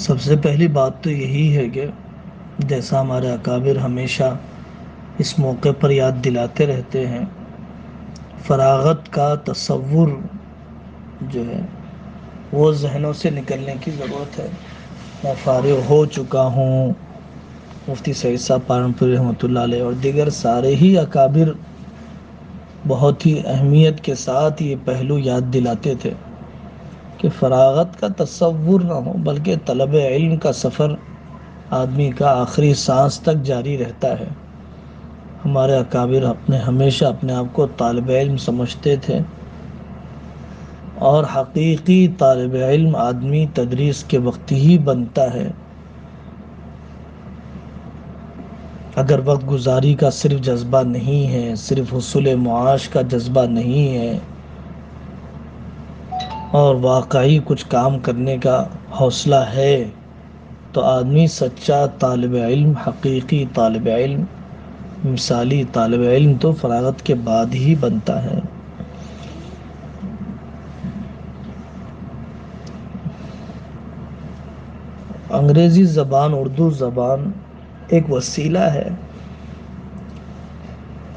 سب سے پہلی بات تو یہی ہے کہ جیسا ہمارے اکابر ہمیشہ اس موقع پر یاد دلاتے رہتے ہیں، فراغت کا تصور جو ہے وہ ذہنوں سے نکلنے کی ضرورت ہے۔ میں فارغ ہو چکا ہوں، مفتی سعید صاحب پالنپوری رحمۃ اللہ علیہ اور دیگر سارے ہی اکابر بہت ہی اہمیت کے ساتھ یہ پہلو یاد دلاتے تھے کہ فراغت کا تصور نہ ہو بلکہ طلب علم کا سفر آدمی کا آخری سانس تک جاری رہتا ہے۔ ہمارے اکابر ہمیشہ اپنے آپ کو طالب علم سمجھتے تھے، اور حقیقی طالب علم آدمی تدریس کے وقت ہی بنتا ہے۔ اگر وقت گزاری کا صرف جذبہ نہیں ہے، صرف حصول معاش کا جذبہ نہیں ہے، اور واقعی کچھ کام کرنے کا حوصلہ ہے، تو آدمی سچا طالب علم، حقیقی طالب علم، مثالی طالب علم تو فراغت کے بعد ہی بنتا ہے۔ انگریزی زبان، اردو زبان ایک وسیلہ ہے،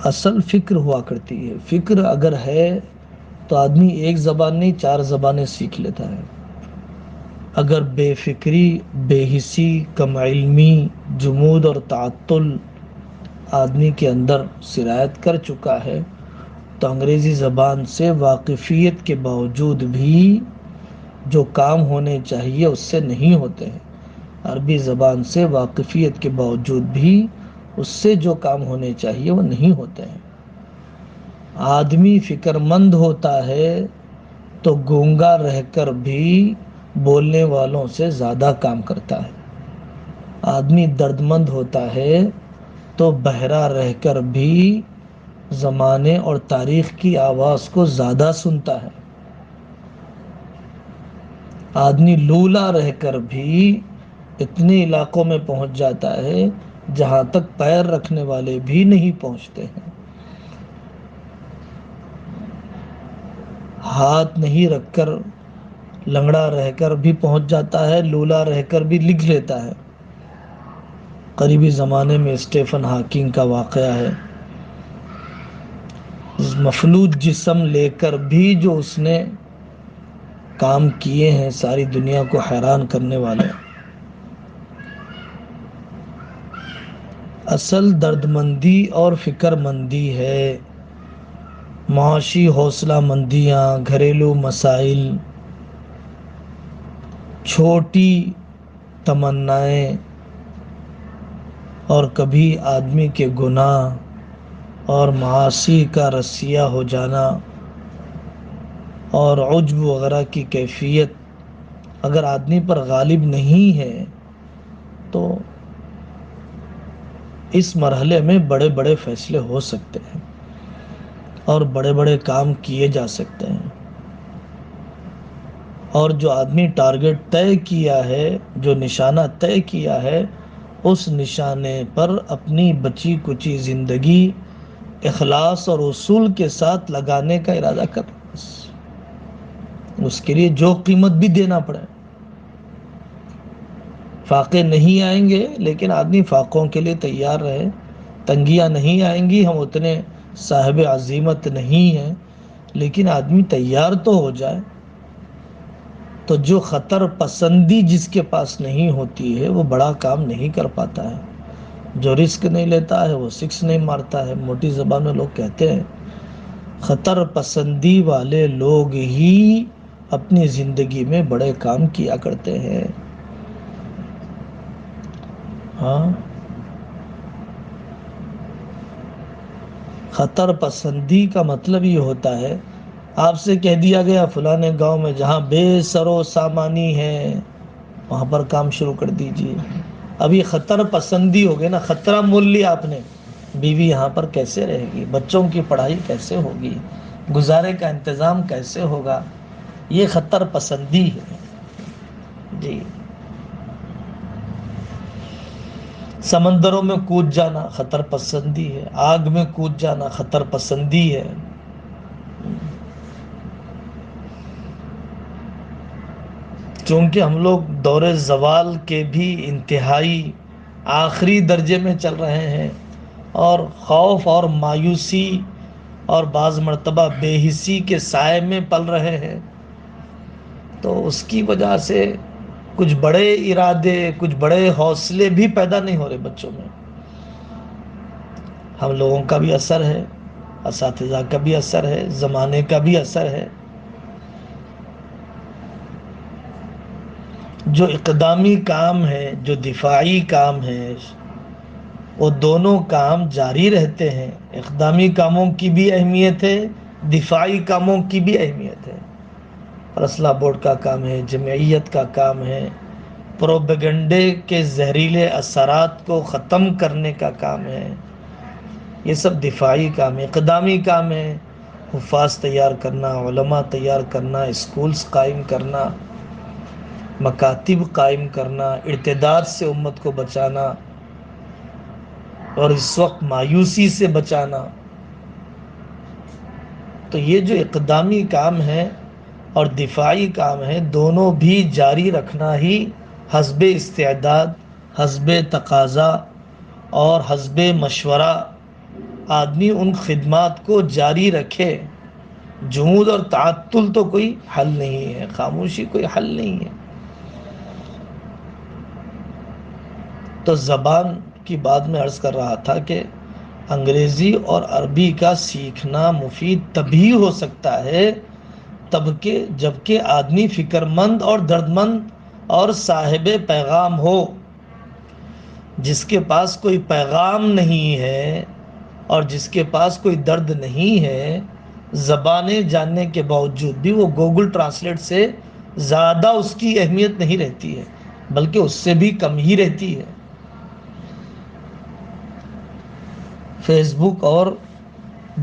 اصل فکر ہوا کرتی ہے۔ فکر اگر ہے تو آدمی ایک زبان نہیں 4 زبانیں سیکھ لیتا ہے۔ اگر بے فکری، بے حسی، کم علمی، جمود اور تعطل آدمی کے اندر سرایت کر چکا ہے تو انگریزی زبان سے واقفیت کے باوجود بھی جو کام ہونے چاہیے اس سے نہیں ہوتے ہیں، عربی زبان سے واقفیت کے باوجود بھی اس سے جو کام ہونے چاہیے وہ نہیں ہوتے ہیں۔ آدمی فکر مند ہوتا ہے تو گونگا رہ کر بھی بولنے والوں سے زیادہ کام کرتا ہے۔ آدمی درد مند ہوتا ہے تو بہرا رہ کر بھی زمانے اور تاریخ کی آواز کو زیادہ سنتا ہے۔ آدمی لولا رہ کر بھی اتنے علاقوں میں پہنچ جاتا ہے جہاں تک پیر رکھنے والے بھی نہیں پہنچتے ہیں۔ ہاتھ نہیں رکھ کر لنگڑا رہ کر بھی پہنچ جاتا ہے، لولا رہ کر بھی لکھ لیتا ہے۔ قریبی زمانے میں اسٹیفن ہاکنگ کا واقعہ ہے، مفلوج جسم لے کر بھی جو اس نے کام کیے ہیں ساری دنیا کو حیران کرنے والے۔ اصل درد مندی اور فکر مندی ہے، معاشی حوصلہ مندیاں، گھریلو مسائل، چھوٹی تمنائیں، اور کبھی آدمی کے گناہ اور معاصی کا رسیہ ہو جانا اور عجب وغیرہ کی کیفیت اگر آدمی پر غالب نہیں ہے تو اس مرحلے میں بڑے بڑے فیصلے ہو سکتے ہیں اور بڑے بڑے کام کیے جا سکتے ہیں۔ اور جو آدمی ٹارگٹ طے کیا ہے، جو نشانہ طے کیا ہے، اس نشانے پر اپنی بچی کچی زندگی اخلاص اور اصول کے ساتھ لگانے کا ارادہ کر، اس کے لیے جو قیمت بھی دینا پڑے۔ فاقے نہیں آئیں گے لیکن آدمی فاقوں کے لیے تیار رہے، تنگیاں نہیں آئیں گی، ہم اتنے صاحب عزیمت نہیں ہیں، لیکن آدمی تیار تو ہو جائے۔ تو جو خطر پسندی جس کے پاس نہیں ہوتی ہے وہ بڑا کام نہیں کر پاتا ہے، جو رسک نہیں لیتا ہے وہ سکس نہیں مارتا ہے۔ موٹی زبان میں لوگ کہتے ہیں خطر پسندی والے لوگ ہی اپنی زندگی میں بڑے کام کیا کرتے ہیں۔ ہاں، خطر پسندی کا مطلب یہ ہوتا ہے آپ سے کہہ دیا گیا فلاں گاؤں میں جہاں بے سر و سامانی ہے وہاں پر کام شروع کر دیجیے۔ اب یہ خطر پسندی ہو گئی نا، خطرہ مول لیا آپ نے، بیوی یہاں پر کیسے رہے گی، بچوں کی پڑھائی کیسے ہوگی، گزارے کا انتظام کیسے ہوگا، یہ خطر پسندی ہے جی۔ سمندروں میں کود جانا خطر پسندی ہے، آگ میں کود جانا خطر پسندی ہے۔ چونکہ ہم لوگ دور زوال کے بھی انتہائی آخری درجے میں چل رہے ہیں، اور خوف اور مایوسی اور بعض مرتبہ بے حسی کے سائے میں پل رہے ہیں، تو اس کی وجہ سے کچھ بڑے ارادے، کچھ بڑے حوصلے بھی پیدا نہیں ہو رہے بچوں میں۔ ہم لوگوں کا بھی اثر ہے، اساتذہ کا بھی اثر ہے، زمانے کا بھی اثر ہے۔ جو اقدامی کام ہے، جو دفاعی کام ہے، وہ دونوں کام جاری رہتے ہیں۔ اقدامی کاموں کی بھی اہمیت ہے، دفاعی کاموں کی بھی اہمیت ہے۔ اسلحہ بورڈ کا کام ہے، جمعیت کا کام ہے، پروپیگنڈے کے زہریلے اثرات کو ختم کرنے کا کام ہے۔ یہ سب دفاعی کام ہے۔ اقدامی کام ہے، حفاظ تیار کرنا، علماء تیار کرنا، اسکولز قائم کرنا، مکاتب قائم کرنا، ارتداد سے امت کو بچانا، اور اس وقت مایوسی سے بچانا۔ تو یہ جو اقدامی کام ہے اور دفاعی کام ہے، دونوں بھی جاری رکھنا ہی حسب استعداد، حسب تقاضا اور حسب مشورہ آدمی ان خدمات کو جاری رکھے۔ جمود اور تعطل تو کوئی حل نہیں ہے، خاموشی کوئی حل نہیں ہے۔ تو زبان کی بات میں عرض کر رہا تھا کہ انگریزی اور عربی کا سیکھنا مفید تبھی ہو سکتا ہے جبکہ آدمی فکر مند اور درد مند اور صاحب پیغام ہو۔ جس کے پاس کوئی پیغام نہیں ہے اور جس کے پاس کوئی درد نہیں ہے، زبانیں جاننے کے باوجود بھی وہ گوگل ٹرانسلیٹ سے زیادہ اس کی اہمیت نہیں رہتی ہے، بلکہ اس سے بھی کم ہی رہتی ہے۔ فیس بک اور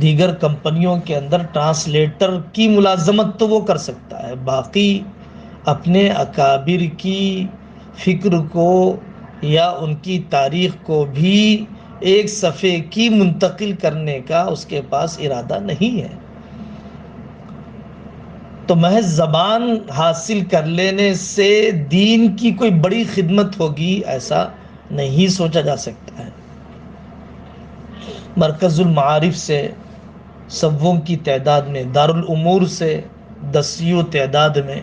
دیگر کمپنیوں کے اندر ٹرانسلیٹر کی ملازمت تو وہ کر سکتا ہے، باقی اپنے اکابر کی فکر کو یا ان کی تاریخ کو بھی ایک صفحے کی منتقل کرنے کا اس کے پاس ارادہ نہیں ہے۔ تو محض زبان حاصل کر لینے سے دین کی کوئی بڑی خدمت ہوگی، ایسا نہیں سوچا جا سکتا ہے۔ مرکز المعارف سے سووں کی تعداد میں، دارالامور سے 10 تعداد میں،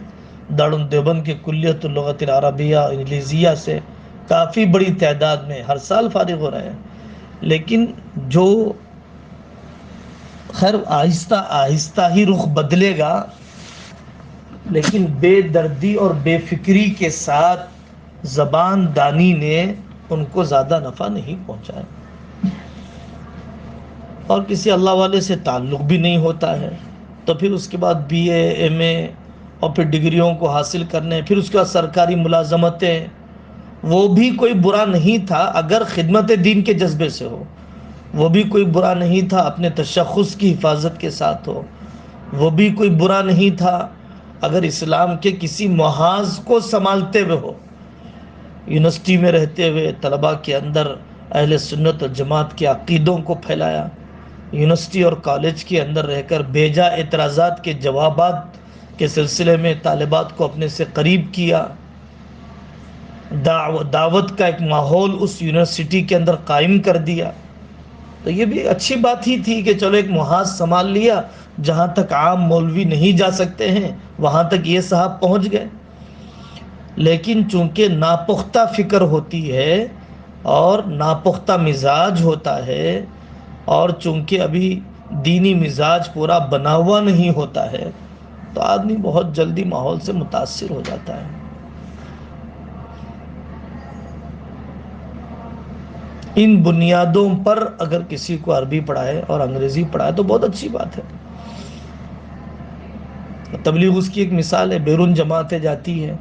دارالدیوبند کے کلیت اللغت العربیہ انگلیزیہ سے کافی بڑی تعداد میں ہر سال فارغ ہو رہے ہیں۔ لیکن جو خیر آہستہ آہستہ ہی رخ بدلے گا، لیکن بے دردی اور بے فکری کے ساتھ زبان دانی نے ان کو زیادہ نفع نہیں پہنچایا، اور کسی اللہ والے سے تعلق بھی نہیں ہوتا ہے، تو پھر اس کے بعد بی اے، ایم اے اور پھر ڈگریوں کو حاصل کرنے، پھر اس کے بعد سرکاری ملازمتیں، وہ بھی کوئی برا نہیں تھا اگر خدمت دین کے جذبے سے ہو، وہ بھی کوئی برا نہیں تھا اپنے تشخص کی حفاظت کے ساتھ ہو، وہ بھی کوئی برا نہیں تھا اگر اسلام کے کسی محاذ کو سنبھالتے ہوئے ہو۔ یونیورسٹی میں رہتے ہوئے طلباء کے اندر اہل سنت و جماعت کے عقیدوں کو پھیلایا، یونیورسٹی اور کالج کے اندر رہ کر بیجا اعتراضات کے جوابات کے سلسلے میں طالبات کو اپنے سے قریب کیا، دعوت کا ایک ماحول اس یونیورسٹی کے اندر قائم کر دیا۔ تو یہ بھی اچھی بات ہی تھی کہ چلو ایک محاذ سنبھال لیا، جہاں تک عام مولوی نہیں جا سکتے ہیں وہاں تک یہ صاحب پہنچ گئے۔ لیکن چونکہ ناپختہ فکر ہوتی ہے اور ناپختہ مزاج ہوتا ہے، اور چونکہ ابھی دینی مزاج پورا بنا ہوا نہیں ہوتا ہے، تو آدمی بہت جلدی ماحول سے متاثر ہو جاتا ہے۔ ان بنیادوں پر اگر کسی کو عربی پڑھائے اور انگریزی پڑھائے تو بہت اچھی بات ہے۔ تبلیغ اس کی ایک مثال ہے، بیرون جماعتیں جاتی ہے،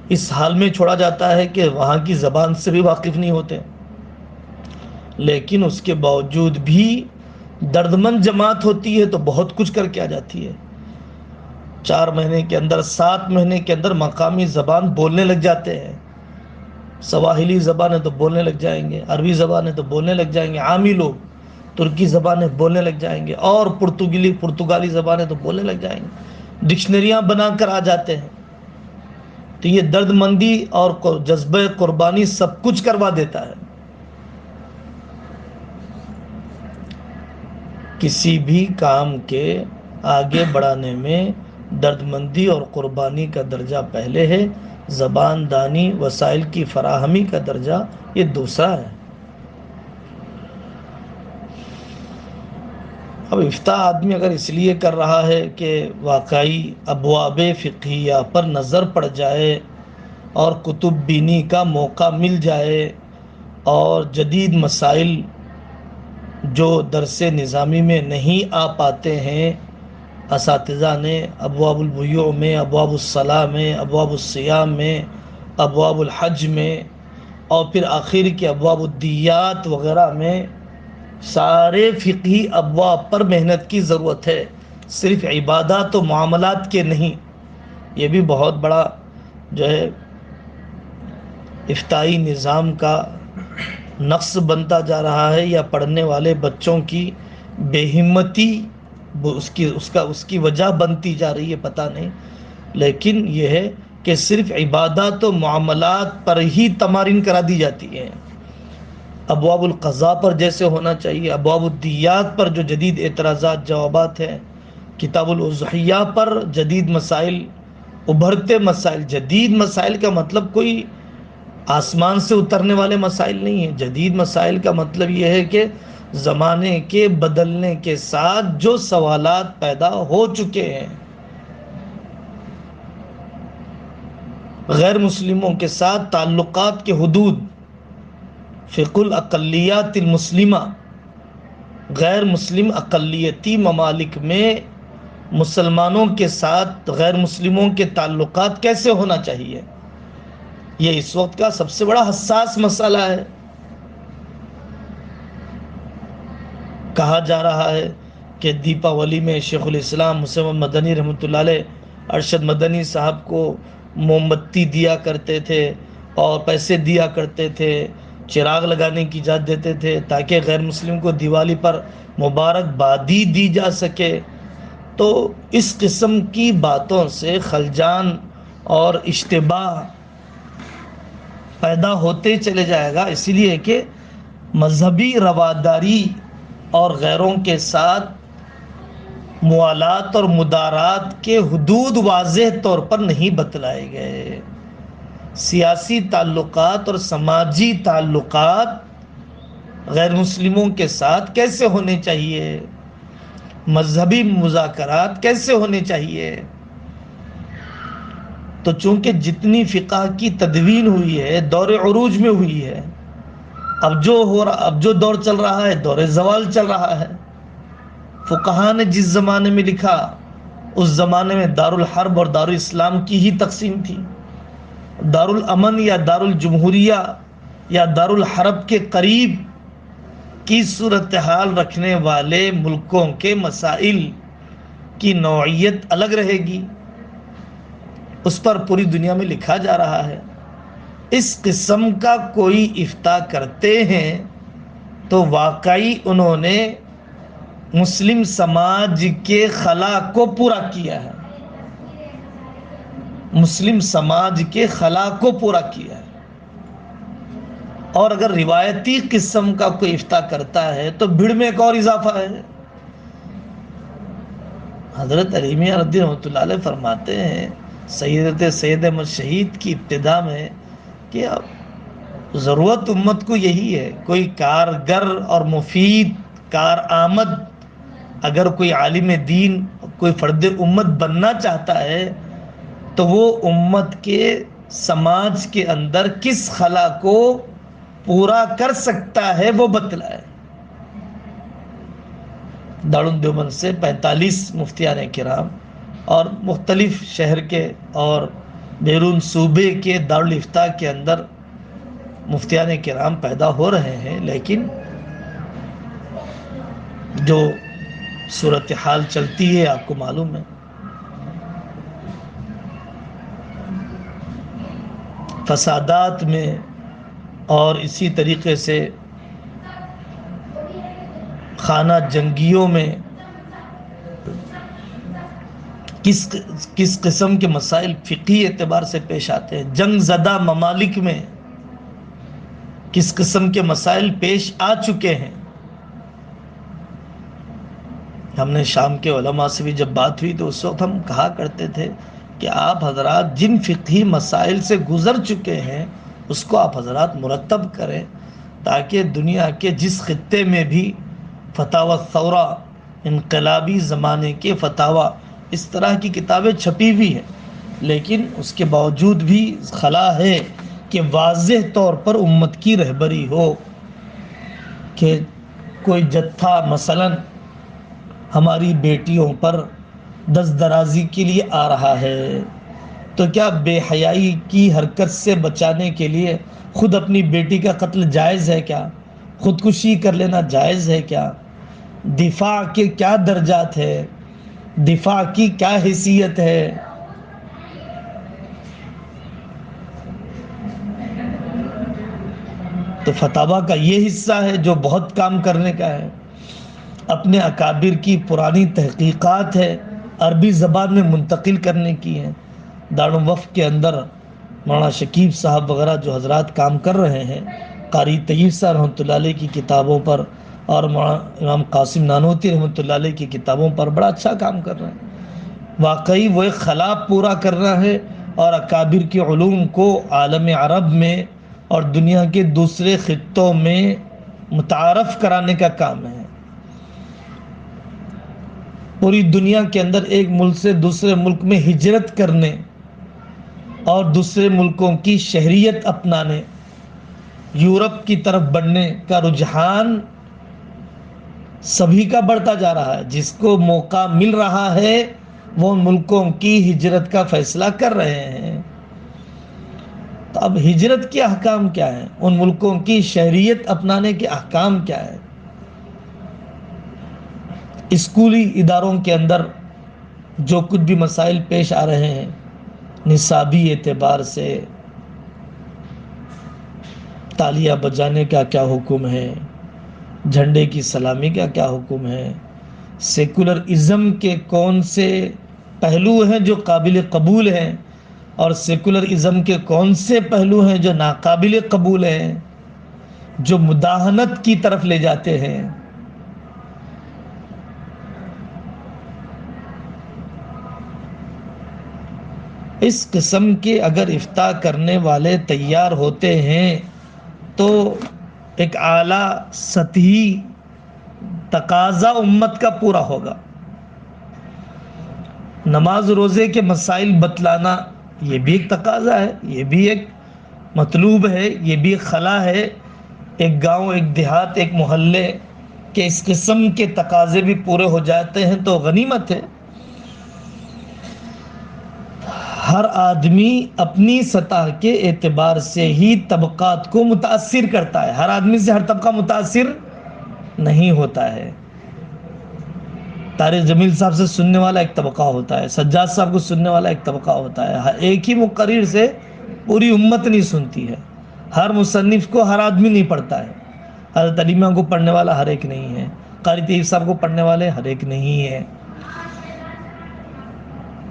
اس حال میں چھوڑا جاتا ہے کہ وہاں کی زبان سے بھی واقف نہیں ہوتے، لیکن اس کے باوجود بھی دردمند جماعت ہوتی ہے تو بہت کچھ کر کے آ جاتی ہے۔ 4 مہینے کے اندر، 7 مہینے کے اندر مقامی زبان بولنے لگ جاتے ہیں، سواحلی زبانیں تو بولنے لگ جائیں گے، عربی زبانیں تو بولنے لگ جائیں گے، عامی لوگ ترکی زبانیں بولنے لگ جائیں گے، اور پرتگالی زبانیں تو بولنے لگ جائیں گے، ڈکشنریاں بنا کر آ جاتے ہیں۔ تو یہ درد مندی اور جذبہ قربانی سب کچھ کروا دیتا ہے. کسی بھی کام کے آگے بڑھانے میں درد مندی اور قربانی کا درجہ پہلے ہے، زبان دانی وسائل کی فراہمی کا درجہ یہ دوسرا ہے. اب افتاء آدمی اگر اس لیے کر رہا ہے کہ واقعی ابواب فقہیہ پر نظر پڑ جائے اور کتب بینی کا موقع مل جائے اور جدید مسائل جو درس نظامی میں نہیں آ پاتے ہیں، اساتذہ نے ابواب البیوع میں، ابواب الصلاح میں، ابواب الصیام میں، ابواب الحج میں اور پھر آخر کے ابواب الدیات وغیرہ میں سارے فقہی ابواب پر محنت کی ضرورت ہے، صرف عبادات و معاملات کے نہیں. یہ بھی بہت بڑا جو ہے افتائی نظام کا نقص بنتا جا رہا ہے، یا پڑھنے والے بچوں کی بے ہمتی اس کی وجہ بنتی جا رہی ہے، پتہ نہیں. لیکن یہ ہے کہ صرف عبادات و معاملات پر ہی تمارین کرا دی جاتی ہیں. ابواب القضاء پر جیسے ہونا چاہیے، ابواب الدیات پر جو جدید اعتراضات جوابات ہیں، کتاب الاضحیہ پر جدید مسائل، ابھرتے مسائل. جدید مسائل کا مطلب کوئی آسمان سے اترنے والے مسائل نہیں ہیں. جدید مسائل کا مطلب یہ ہے کہ زمانے کے بدلنے کے ساتھ جو سوالات پیدا ہو چکے ہیں، غیر مسلموں کے ساتھ تعلقات کے حدود، فقہ الاقلیات المسلمہ، غیر مسلم اقلیتی ممالک میں مسلمانوں کے ساتھ غیر مسلموں کے تعلقات کیسے ہونا چاہیے، یہ اس وقت کا سب سے بڑا حساس مسئلہ ہے. کہا جا رہا ہے کہ دیپاولی میں شیخ الاسلام حسین مدنی رحمۃ اللہ علیہ ارشد مدنی صاحب کو موم بتی دیا کرتے تھے اور پیسے دیا کرتے تھے، چراغ لگانے کی اجازت دیتے تھے تاکہ غیر مسلم کو دیوالی پر مبارکبادی دی جا سکے. تو اس قسم کی باتوں سے خلجان اور اشتباہ پیدا ہوتے چلے جائے گا، اسی لیے کہ مذہبی رواداری اور غیروں کے ساتھ موالات اور مدارات کے حدود واضح طور پر نہیں بتلائے گئے. سیاسی تعلقات اور سماجی تعلقات غیر مسلموں کے ساتھ کیسے ہونے چاہیے، مذہبی مذاکرات کیسے ہونے چاہیے. تو چونکہ جتنی فقہ کی تدوین ہوئی ہے دور عروج میں ہوئی ہے، اب جو دور چل رہا ہے دور زوال چل رہا ہے. فقہاء نے جس زمانے میں لکھا اس زمانے میں دارالحرب اور دارالاسلام کی ہی تقسیم تھی. دارالامن یا دارالجمہوریہ یا دارالحرب کے قریب کی صورتحال رکھنے والے ملکوں کے مسائل کی نوعیت الگ رہے گی، اس پر پوری دنیا میں لکھا جا رہا ہے. اس قسم کا کوئی افتاء کرتے ہیں تو واقعی انہوں نے مسلم سماج کے خلا کو پورا کیا ہے، مسلم سماج کے خلا کو پورا کیا ہے. اور اگر روایتی قسم کا کوئی افتاء کرتا ہے تو بھیڑ میں ایک اور اضافہ ہے. حضرت علی میاں رضی رحمۃ اللہ علیہ فرماتے ہیں سید احمد شہید کی ابتدا میں کہ اب ضرورت امت کو یہی ہے، کوئی کارگر اور مفید کارآمد اگر کوئی عالم دین کوئی فرد امت بننا چاہتا ہے تو وہ امت کے سماج کے اندر کس خلا کو پورا کر سکتا ہے وہ بتلائے. دارالدیوبند سے 45 مفتیان کرام اور مختلف شہر کے اور بیرون صوبے کے دارالافتاء کے اندر مفتیان کرام پیدا ہو رہے ہیں، لیکن جو صورتحال چلتی ہے آپ کو معلوم ہے. فسادات میں اور اسی طریقے سے خانہ جنگیوں میں کس کس قسم کے مسائل فقہی اعتبار سے پیش آتے ہیں، جنگ زدہ ممالک میں کس قسم کے مسائل پیش آ چکے ہیں۔ ہم نے شام کے علماء سے بھی جب بات ہوئی تو اس وقت ہم کہا کرتے تھے کہ آپ حضرات جن فقہی مسائل سے گزر چکے ہیں اس کو آپ حضرات مرتب کریں، تاکہ دنیا کے جس خطے میں بھی فتاوی ثورہ، انقلابی زمانے کے فتاوی، اس طرح کی کتابیں چھپی ہوئی ہیں، لیکن اس کے باوجود بھی خلا ہے کہ واضح طور پر امت کی رہبری ہو، کہ کوئی جتھا مثلاً ہماری بیٹیوں پر دست درازی کے لیے آ رہا ہے تو کیا بے حیائی کی حرکت سے بچانے کے لیے خود اپنی بیٹی کا قتل جائز ہے کیا؟ خودکشی کر لینا جائز ہے کیا؟ دفاع کے کیا درجات ہے؟ دفاع کی کیا حیثیت ہے؟ تو فتاوی کا یہ حصہ ہے جو بہت کام کرنے کا ہے۔ اپنے اکابر کی پرانی تحقیقات ہے، عربی زبان میں منتقل کرنے کی ہیں۔ دارالوقف کے اندر مولانا شکیب صاحب وغیرہ جو حضرات کام کر رہے ہیں، قاری طیب صاحب رحمۃ اللہ علیہ کی کتابوں پر اور مولانا امام قاسم نانوتوی رحمۃ اللہ علیہ کی کتابوں پر بڑا اچھا کام کر رہے ہیں۔ واقعی وہ ایک خلا پورا کر رہا ہے اور اکابر کے علوم کو عالم عرب میں اور دنیا کے دوسرے خطوں میں متعارف کرانے کا کام ہے۔ پوری دنیا کے اندر ایک ملک سے دوسرے ملک میں ہجرت کرنے اور دوسرے ملکوں کی شہریت اپنانے، یورپ کی طرف بڑھنے کا رجحان سبھی کا بڑھتا جا رہا ہے۔ جس کو موقع مل رہا ہے وہ ان ملکوں کی ہجرت کا فیصلہ کر رہے ہیں۔ تو اب ہجرت کے احکام کیا ہیں؟ ان ملکوں کی شہریت اپنانے کے احکام کیا ہیں؟ اسکولی اداروں کے اندر جو کچھ بھی مسائل پیش آ رہے ہیں، نصابی اعتبار سے تالیاں بجانے کا کیا حکم ہے، جھنڈے کی سلامی کا کیا حکم ہے، سیکولرازم کے کون سے پہلو ہیں جو قابل قبول ہیں اور سیکولرازم کے کون سے پہلو ہیں جو ناقابل قبول ہیں، جو مداہنت کی طرف لے جاتے ہیں۔ اس قسم کے اگر افتاء کرنے والے تیار ہوتے ہیں تو ایک اعلیٰ سطحی تقاضا امت کا پورا ہوگا۔ نماز روزے کے مسائل بتلانا یہ بھی ایک تقاضا ہے، یہ بھی ایک مطلوب ہے، یہ بھی ایک خلا ہے۔ ایک گاؤں، ایک دیہات، ایک محلے کے اس قسم کے تقاضے بھی پورے ہو جاتے ہیں تو غنیمت ہے۔ ہر آدمی اپنی سطح کے اعتبار سے ہی طبقات کو متاثر کرتا ہے، ہر آدمی سے ہر طبقہ متاثر نہیں ہوتا ہے۔ طارق جمیل صاحب سے سننے والا ایک طبقہ ہوتا ہے، سجاد صاحب کو سننے والا ایک طبقہ ہوتا ہے، ایک ہی مقرر سے پوری امت نہیں سنتی ہے۔ ہر مصنف کو ہر آدمی نہیں پڑھتا ہے، حضرت علیمہ کو پڑھنے والا ہر ایک نہیں ہے، قاری طیب صاحب کو پڑھنے والے ہر ایک نہیں ہے،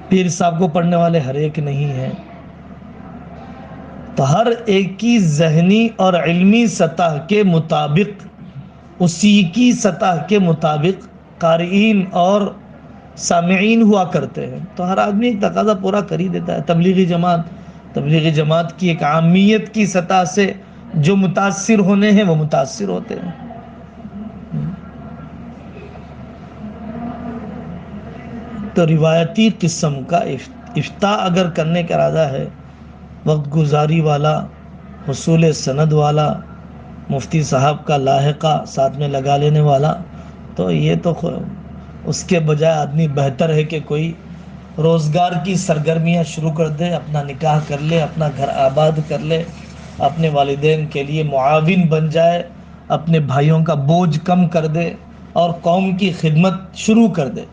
پیر صاحب کو پڑھنے والے ہر ایک نہیں ہے۔ تو ہر ایک کی ذہنی اور علمی سطح کے مطابق، اسی کی سطح کے مطابق قارئین اور سامعین ہوا کرتے ہیں، تو ہر آدمی ایک تقاضا پورا کر ہی دیتا ہے۔ تبلیغی جماعت کی ایک عامیت کی سطح سے جو متاثر ہونے ہیں وہ متاثر ہوتے ہیں۔ تو روایتی قسم کا افتاء اگر کرنے کا ارادہ ہے، وقت گزاری والا، حصول سند والا، مفتی صاحب کا لاحقہ ساتھ میں لگا لینے والا، تو یہ تو اس کے بجائے آدمی بہتر ہے کہ کوئی روزگار کی سرگرمیاں شروع کر دے، اپنا نکاح کر لے، اپنا گھر آباد کر لے، اپنے والدین کے لیے معاون بن جائے، اپنے بھائیوں کا بوجھ کم کر دے اور قوم کی خدمت شروع کر دے۔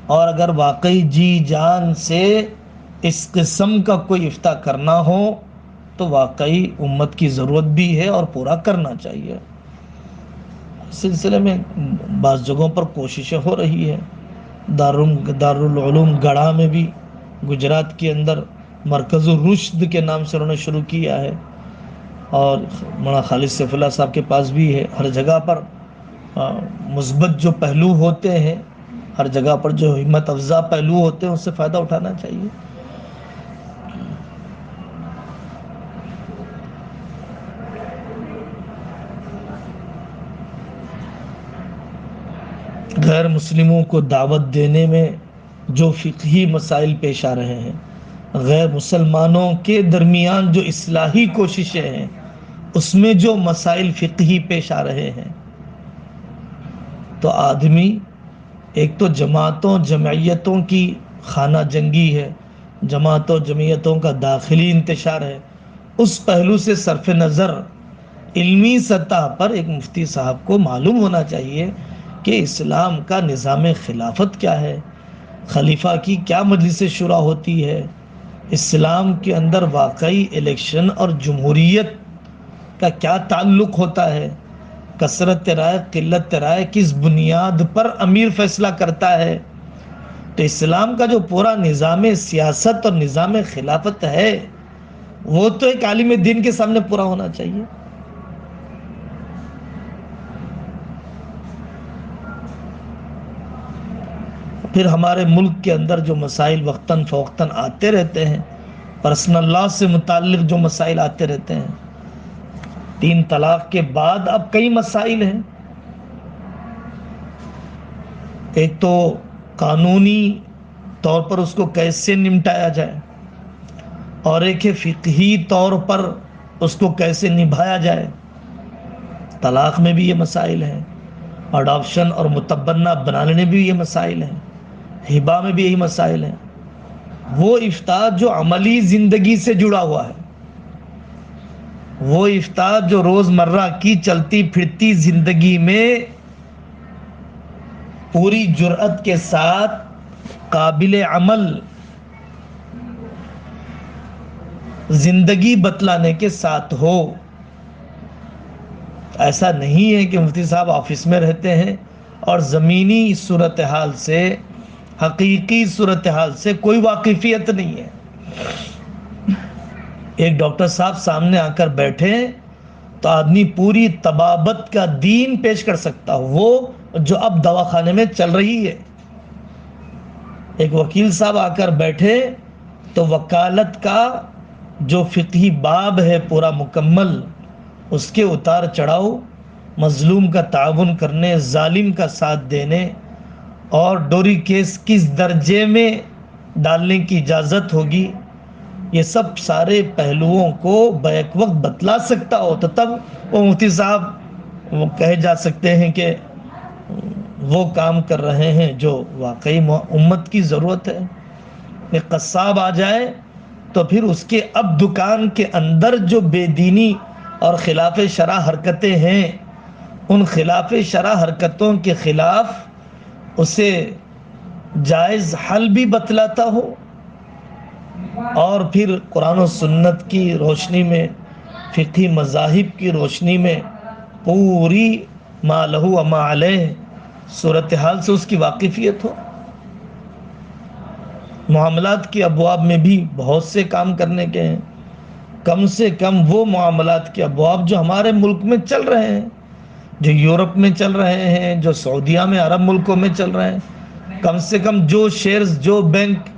اور اگر واقعی جی جان سے اس قسم کا کوئی افتاء کرنا ہو تو واقعی امت کی ضرورت بھی ہے اور پورا کرنا چاہیے۔ اس سلسلے میں بعض جگہوں پر کوششیں ہو رہی ہے، دارالعلوم گڑھا میں بھی گجرات کے اندر مرکز الرشد کے نام سے انہوں نے شروع کیا ہے، اور مولانا خالد سیف اللہ صاحب کے پاس بھی ہے۔ ہر جگہ پر مثبت جو پہلو ہوتے ہیں، ہر جگہ پر جو ہمت افزا پہلو ہوتے ہیں، اس سے فائدہ اٹھانا چاہیے۔ غیر مسلموں کو دعوت دینے میں جو فقہی مسائل پیش آ رہے ہیں، غیر مسلمانوں کے درمیان جو اصلاحی کوششیں ہیں، اس میں جو مسائل فقہی پیش آ رہے ہیں، تو آدمی ایک تو جماعتوں جمعیتوں کی خانہ جنگی ہے، جماعتوں جمعیتوں کا داخلی انتشار ہے، اس پہلو سے صرف نظر علمی سطح پر ایک مفتی صاحب کو معلوم ہونا چاہیے کہ اسلام کا نظام خلافت کیا ہے، خلیفہ کی کیا مجلس شورا ہوتی ہے، اسلام کے اندر واقعی الیکشن اور جمہوریت کا کیا تعلق ہوتا ہے، کثرت رائے قلت رائے کس بنیاد پر امیر فیصلہ کرتا ہے۔ تو اسلام کا جو پورا نظام سیاست اور نظام خلافت ہے، وہ تو ایک عالم دین کے سامنے پورا ہونا چاہیے۔ پھر ہمارے ملک کے اندر جو مسائل وقتاً فوقتاً آتے رہتے ہیں، پرسنل لا سے متعلق جو مسائل آتے رہتے ہیں، 3 طلاق کے بعد اب کئی مسائل ہیں۔ ایک تو قانونی طور پر اس کو کیسے نمٹایا جائے، اور ایک ہے فقہی طور پر اس کو کیسے نبھایا جائے۔ طلاق میں بھی یہ مسائل ہیں، اڈاپشن اور متبنہ بنانے میں بھی یہ مسائل ہیں، ہبہ میں بھی یہی مسائل ہیں۔ وہ افتاء جو عملی زندگی سے جڑا ہوا ہے، وہ افتاء جو روزمرہ کی چلتی پھرتی زندگی میں پوری جرأت کے ساتھ قابل عمل زندگی بتلانے کے ساتھ ہو۔ ایسا نہیں ہے کہ مفتی صاحب آفس میں رہتے ہیں اور زمینی صورتحال سے، حقیقی صورتحال سے کوئی واقفیت نہیں ہے۔ ایک ڈاکٹر صاحب سامنے آ کر بیٹھے تو آدمی پوری طبابت کا دین پیش کر سکتا ہو، وہ جو اب دواخانے میں چل رہی ہے۔ ایک وکیل صاحب آ کر بیٹھے تو وکالت کا جو فقہی باب ہے پورا مکمل، اس کے اتار چڑھاؤ، مظلوم کا تعاون کرنے، ظالم کا ساتھ دینے، اور ڈوری کیس کس درجے میں ڈالنے کی اجازت ہوگی، یہ سب سارے پہلوؤں کو بیک وقت بتلا سکتا ہو، تو تب وہ مفتی صاحب وہ کہے جا سکتے ہیں کہ وہ کام کر رہے ہیں جو واقعی امت کی ضرورت ہے۔ ایک قصاب آ جائے تو پھر اس کے اب دکان کے اندر جو بے دینی اور خلاف شرع حرکتیں ہیں، ان خلاف شرع حرکتوں کے خلاف اسے جائز حل بھی بتلاتا ہو، اور پھر قرآن و سنت کی روشنی میں، فقہی مذاہب کی روشنی میں پوری ما لہ و ما علیہ صورتحال سے اس کی واقفیت ہو۔ معاملات کے ابواب میں بھی بہت سے کام کرنے کے ہیں، کم سے کم وہ معاملات کے ابواب جو ہمارے ملک میں چل رہے ہیں، جو یورپ میں چل رہے ہیں، جو سعودیہ میں، عرب ملکوں میں چل رہے ہیں، کم سے کم جو شیئرز، جو بینک،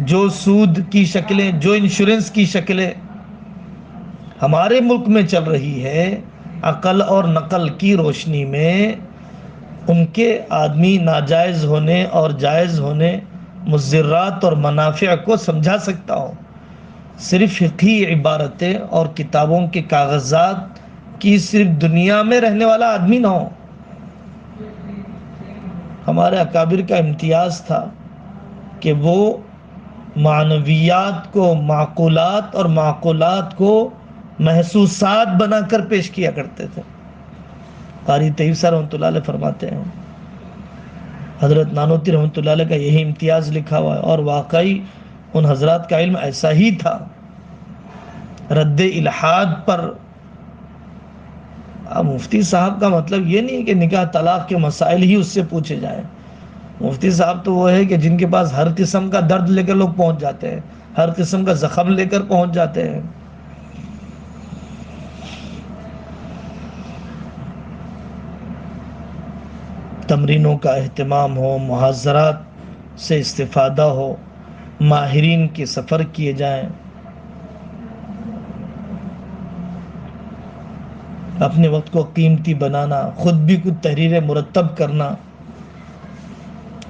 جو سود کی شکلیں، جو انشورنس کی شکلیں ہمارے ملک میں چل رہی ہے، عقل اور نقل کی روشنی میں ان کے آدمی ناجائز ہونے اور جائز ہونے، مضرات اور منافع کو سمجھا سکتا ہوں۔ صرف فقہی عبارتیں اور کتابوں کے کاغذات کی صرف دنیا میں رہنے والا آدمی نہ ہو۔ ہمارے اکابر کا امتیاز تھا کہ وہ معنویات کو معقولات اور معقولات کو محسوسات بنا کر پیش کیا کرتے تھے۔ قاری طیب صاحب رحمۃ اللہ علیہ فرماتے ہیں، حضرت نانوتی رحمۃ اللہ علیہ کا یہی امتیاز لکھا ہوا ہے، اور واقعی ان حضرات کا علم ایسا ہی تھا۔ رد الحاد پر مفتی صاحب کا مطلب یہ نہیں کہ نکاح طلاق کے مسائل ہی اس سے پوچھے جائیں، مفتی صاحب تو وہ ہے کہ جن کے پاس ہر قسم کا درد لے کر لوگ پہنچ جاتے ہیں، ہر قسم کا زخم لے کر پہنچ جاتے ہیں۔ تمرینوں کا اہتمام ہو، محاضرات سے استفادہ ہو، ماہرین کے سفر کیے جائیں، اپنے وقت کو قیمتی بنانا، خود بھی کچھ تحریریں مرتب کرنا،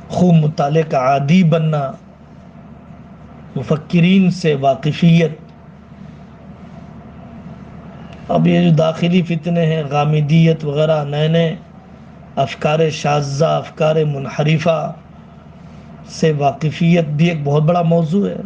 خوب مطالعے کا عادی بننا، مفکرین سے واقفیت۔ اب یہ جو داخلی فتنے ہیں، غامدیت وغیرہ، نئے نئے افکار شاذہ، افکار منحرفہ سے واقفیت بھی ایک بہت بڑا موضوع ہے۔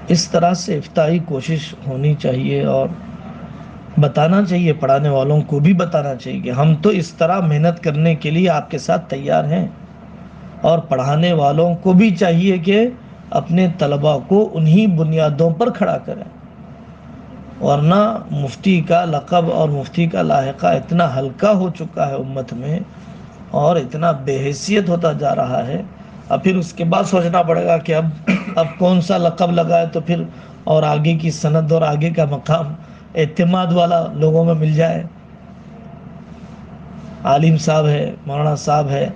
اس طرح سے افتائی کوشش ہونی چاہیے، اور بتانا چاہیے، پڑھانے والوں کو بھی بتانا چاہیے کہ ہم تو اس طرح محنت کرنے کے لیے آپ کے ساتھ تیار ہیں، اور پڑھانے والوں کو بھی چاہیے کہ اپنے طلباء کو انہی بنیادوں پر کھڑا کریں، ورنہ مفتی کا لقب اور مفتی کا لاحقہ اتنا ہلکا ہو چکا ہے امت میں، اور اتنا بے حیثیت ہوتا جا رہا ہے۔ اب پھر اس کے بعد سوچنا پڑے گا کہ اب کون سا لقب لگائے تو پھر اور آگے کی سند اور آگے کا مقام اعتماد والا لوگوں میں مل جائے۔ عالم صاحب ہے، مولانا صاحب ہے،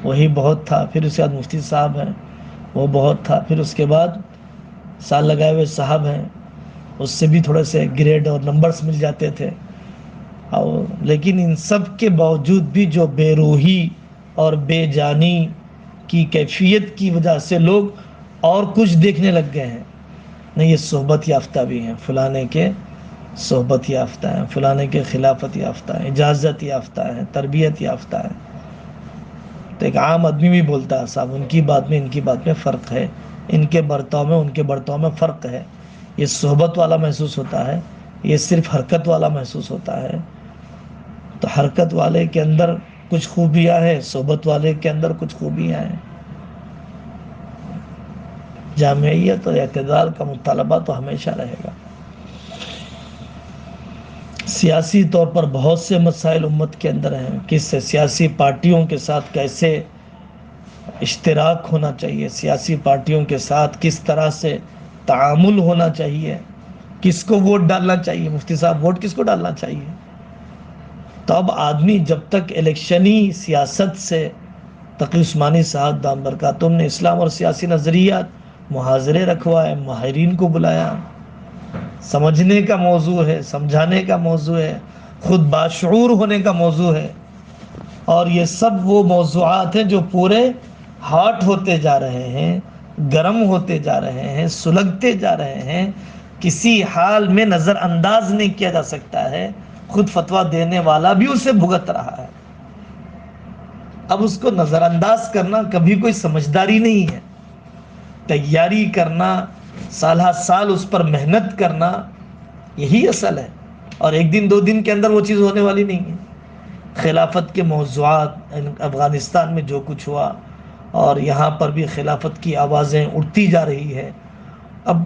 وہی بہت تھا، پھر اس کے بعد مفتی صاحب ہیں، وہ بہت تھا، پھر اس کے بعد سال لگائے ہوئے صاحب ہیں، اس سے بھی تھوڑے سے گریڈ اور نمبرز مل جاتے تھے۔ لیکن ان سب کے باوجود بھی جو بے روحی اور بے جانی کی کیفیت کی وجہ سے لوگ اور کچھ دیکھنے لگ گئے ہیں، نہیں یہ صحبت یافتہ بھی ہیں، فلانے کے صحبت یافتہ ہیں، فلانے کے خلافت یافتہ ہیں، اجازت یافتہ ہیں، تربیت یافتہ ہیں۔ تو ایک عام آدمی بھی بولتا ہے صاحب ان کی بات میں ان کی بات میں فرق ہے، ان کے برتاؤ میں ان کے برتاؤ میں فرق ہے، یہ صحبت والا محسوس ہوتا ہے، یہ صرف حرکت والا محسوس ہوتا ہے۔ تو حرکت والے کے اندر کچھ خوبیاں ہیں، صحبت والے کے اندر کچھ خوبیاں ہیں۔ جامعیت اور اعتدال کا مطالبہ تو ہمیشہ رہے گا۔ سیاسی طور پر بہت سے مسائل امت کے اندر ہیں، کس سے سیاسی پارٹیوں کے ساتھ کیسے اشتراک ہونا چاہیے، سیاسی پارٹیوں کے ساتھ کس طرح سے تعامل ہونا چاہیے، کس کو ووٹ ڈالنا چاہیے، مفتی صاحب ووٹ کس کو ڈالنا چاہیے۔ تو اب آدمی جب تک الیکشنی سیاست سے، تقی عثمانی صاحب دام برکاتہم نے اسلام اور سیاسی نظریات محاضرے رکھوائے، ماہرین کو بلایا، سمجھنے کا موضوع ہے، سمجھانے کا موضوع ہے، خود باشعور ہونے کا موضوع ہے، اور یہ سب وہ موضوعات ہیں جو پورے ہاٹ ہوتے جا رہے ہیں، گرم ہوتے جا رہے ہیں، سلگتے جا رہے ہیں، کسی حال میں نظر انداز نہیں کیا جا سکتا ہے، خود فتویٰ دینے والا بھی اسے بھگت رہا ہے۔ اب اس کو نظر انداز کرنا کبھی کوئی سمجھداری نہیں ہے، تیاری کرنا، سالہ سال اس پر محنت کرنا، یہی اصل ہے، اور ایک دن دو دن کے اندر وہ چیز ہونے والی نہیں ہے۔ خلافت کے موضوعات، افغانستان میں جو کچھ ہوا، اور یہاں پر بھی خلافت کی آوازیں اٹھتی جا رہی ہے۔ اب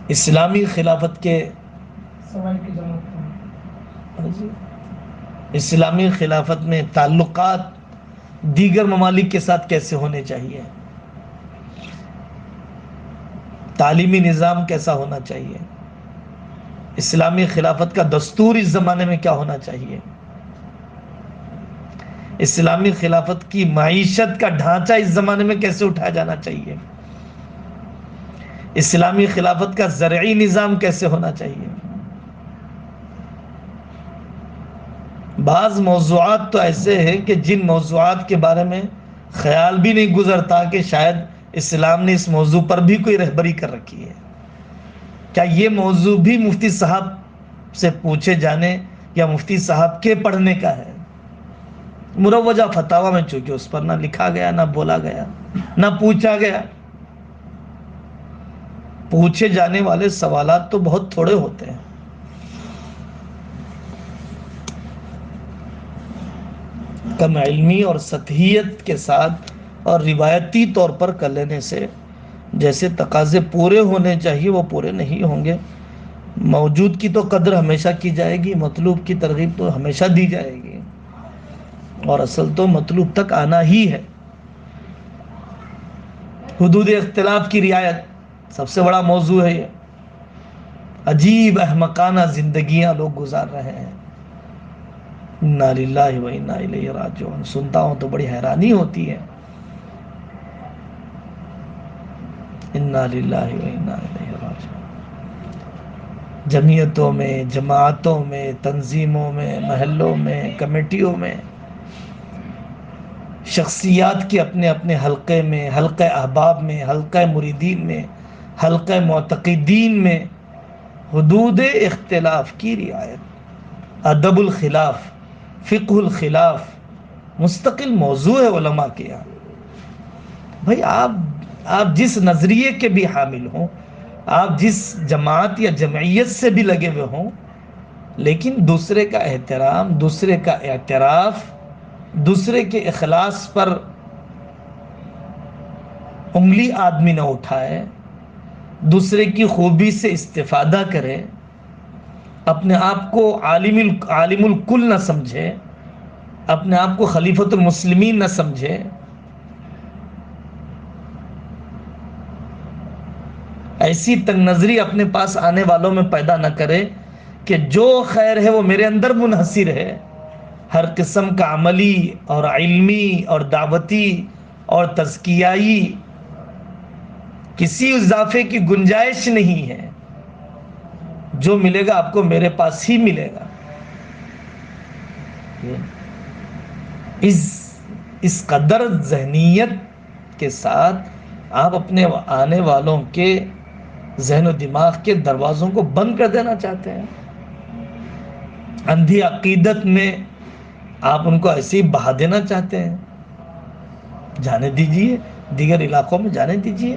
اسلامی خلافت کے اسلامی خلافت میں تعلقات دیگر ممالک کے ساتھ کیسے ہونے چاہیے، تعلیمی نظام کیسا ہونا چاہیے، اسلامی خلافت کا دستور اس زمانے میں کیا ہونا چاہیے، اسلامی خلافت کی معیشت کا ڈھانچہ اس زمانے میں کیسے اٹھایا جانا چاہیے، اسلامی خلافت کا زرعی نظام کیسے ہونا چاہیے۔ بعض موضوعات تو ایسے ہیں کہ جن موضوعات کے بارے میں خیال بھی نہیں گزرتا کہ شاید اسلام نے اس موضوع پر بھی کوئی رہبری کر رکھی ہے۔ کیا یہ موضوع بھی مفتی صاحب سے پوچھے جانے یا مفتی صاحب کے پڑھنے کا ہے؟ مروجہ فتاویٰ میں چونکہ اس پر نہ لکھا گیا، نہ بولا گیا، نہ پوچھا گیا۔ پوچھے جانے والے سوالات تو بہت تھوڑے ہوتے ہیں۔ کم علمی اور سطحیت کے ساتھ اور روایتی طور پر کر لینے سے جیسے تقاضے پورے ہونے چاہیے وہ پورے نہیں ہوں گے۔ موجود کی تو قدر ہمیشہ کی جائے گی، مطلوب کی ترغیب تو ہمیشہ دی جائے گی، اور اصل تو مطلوب تک آنا ہی ہے۔ حدود اختلاف کی رعایت سب سے بڑا موضوع ہے یہ۔ عجیب احمقانہ زندگیاں لوگ گزار رہے ہیں۔ انا للہ و انا الیہ راجعون، سنتا ہوں تو بڑی حیرانی ہوتی ہے۔ انا للہ و انا الیہ راجعون۔ جمعیتوں میں، جماعتوں میں، تنظیموں میں، محلوں میں، کمیٹیوں میں، شخصیات کے اپنے اپنے حلقے میں، حلقہ احباب میں، حلقہ مریدین میں، حلقہ معتقدین میں حدود اختلاف کی رعایت، ادب الخلاف، فقہ الخلاف مستقل موضوع ہے علماء کے یہاں۔ بھائی آپ جس نظریے کے بھی حامل ہوں، آپ جس جماعت یا جمعیت سے بھی لگے ہوئے ہوں، لیکن دوسرے کا احترام، دوسرے کا اعتراف، دوسرے کے اخلاص پر انگلی آدمی نہ اٹھائے، دوسرے کی خوبی سے استفادہ کرے، اپنے آپ کو عالم الکل نہ سمجھے، اپنے آپ کو خلیفۃ المسلمین نہ سمجھے، ایسی تنگ نظری اپنے پاس آنے والوں میں پیدا نہ کرے کہ جو خیر ہے وہ میرے اندر منحصر ہے۔ ہر قسم کا عملی اور علمی اور دعوتی اور تزکیائی کسی اضافے کی گنجائش نہیں ہے۔ جو ملے گا آپ کو میرے پاس ہی ملے گا۔ اس قدر ذہنیت کے ساتھ آپ اپنے آنے والوں کے ذہن و دماغ کے دروازوں کو بند کر دینا چاہتے ہیں۔ اندھی عقیدت میں آپ ان کو ایسے ہی بہا دینا چاہتے ہیں۔ جانے دیجئے، دیگر علاقوں میں جانے دیجئے،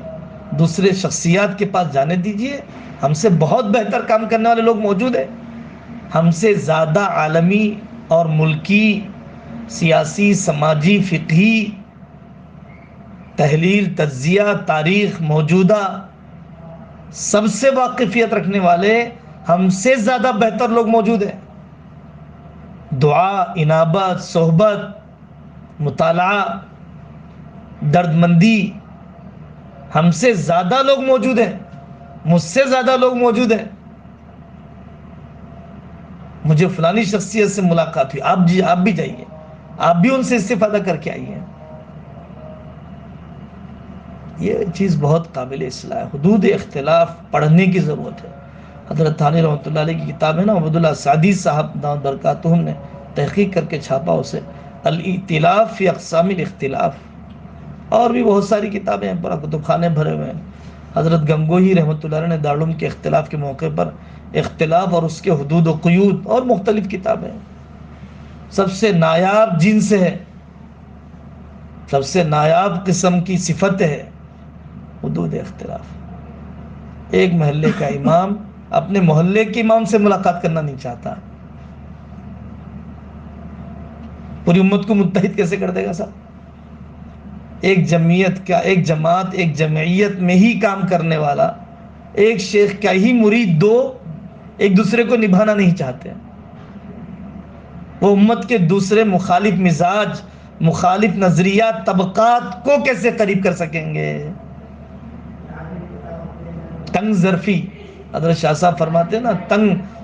دوسرے شخصیات کے پاس جانے دیجئے۔ ہم سے بہت بہتر کام کرنے والے لوگ موجود ہیں، ہم سے زیادہ عالمی اور ملکی، سیاسی، سماجی، فقہی، تحلیل، تجزیہ، تاریخ، موجودہ سب سے واقفیت رکھنے والے ہم سے زیادہ بہتر لوگ موجود ہیں۔ دعا، انابت، صحبت، مطالعہ، درد مندی، ہم سے زیادہ لوگ موجود ہیں، مجھ سے زیادہ لوگ موجود ہیں۔ مجھے فلانی شخصیت سے ملاقات ہوئی، آپ بھی جائیے، آپ بھی ان سے استفادہ کر کے آئیے۔ یہ چیز بہت قابل اصلاح ہے۔ حدود اختلاف پڑھنے کی ضرورت ہے۔ حضرت تھانی رحمۃ اللہ علیہ کی کتاب ہے نا، عبداللہ سعدی صاحب دامت برکاتہم نے تحقیق کر کے چھاپا اسے، الائتلاف فی اقسام الاختلاف، اور بھی بہت ساری کتابیں ہیں، پورا کتب خانے بھرے ہوئے ہیں۔ حضرت گنگوہی رحمۃ اللہ علیہ نے دارالعلوم کے اختلاف کے موقع پر اختلاف اور اس کے حدود و قیود اور مختلف کتابیں، سب سے نایاب جنس ہے، سب سے نایاب قسم کی صفت ہے حدود اختلاف۔ ایک محلے کا امام اپنے محلے کے امام سے ملاقات کرنا نہیں چاہتا، پوری امت کو متحد کیسے کر دے گا صاحب؟ ایک جماعت، ایک جمعیت میں ہی کام کرنے والا، ایک شیخ کا ہی مرید دو ایک دوسرے کو نبھانا نہیں چاہتے، وہ امت کے دوسرے مخالف مزاج، مخالف نظریات، طبقات کو کیسے قریب کر سکیں گے؟ تنگ ظرفی، حضرت شاہ صاحب فرماتے ہیں نا،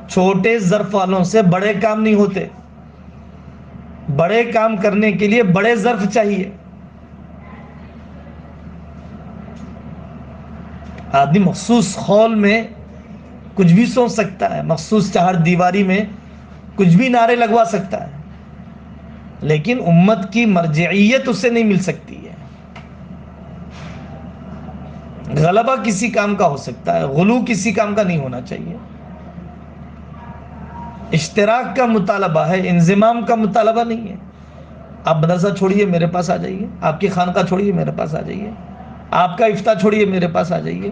چھوٹے ظرف والوں سے بڑے کام نہیں ہوتے، بڑے کام کرنے کے لیے بڑے ظرف چاہیے۔ آدمی مخصوص خول میں کچھ بھی سوچ سکتا ہے، مخصوص چہار دیواری میں کچھ بھی نعرے لگوا سکتا ہے، لیکن امت کی مرجعیت اسے نہیں مل سکتی ہے۔ غلبہ کسی کام کا ہو سکتا ہے، غلو کسی کام کا نہیں ہونا چاہیے۔ اشتراک کا مطالبہ ہے، انضمام کا مطالبہ نہیں ہے۔ آپ مدرسہ چھوڑیے میرے پاس آ جائیے، آپ کی خانقاہ چھوڑیے میرے پاس آ جائیے، آپ کا افتاح چھوڑیے میرے پاس آ جائیے،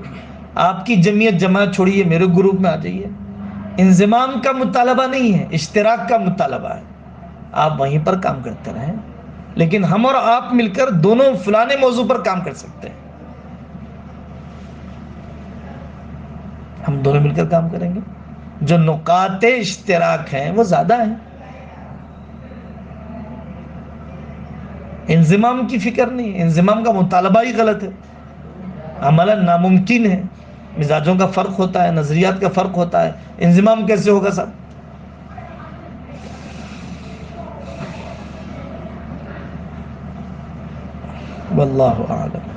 آپ کی جماعت چھوڑیے میرے گروپ میں آ جائیے۔ انضمام کا مطالبہ نہیں ہے، اشتراک کا مطالبہ ہے۔ آپ وہیں پر کام کرتے رہیں، لیکن ہم اور آپ مل کر دونوں فلانے موضوع پر کام کر سکتے ہیں. ہم دونوں مل کر کام کریں گے. جو نقاط اشتراک ہیں وہ زیادہ ہیں. انضمام کی فکر نہیں، انضمام کا مطالبہ ہی غلط ہے، عملاً ناممکن ہے. مزاجوں کا فرق ہوتا ہے، نظریات کا فرق ہوتا ہے، انضمام کیسے ہوگا صاحب؟ واللہ اعلم.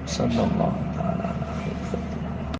صلی اللہ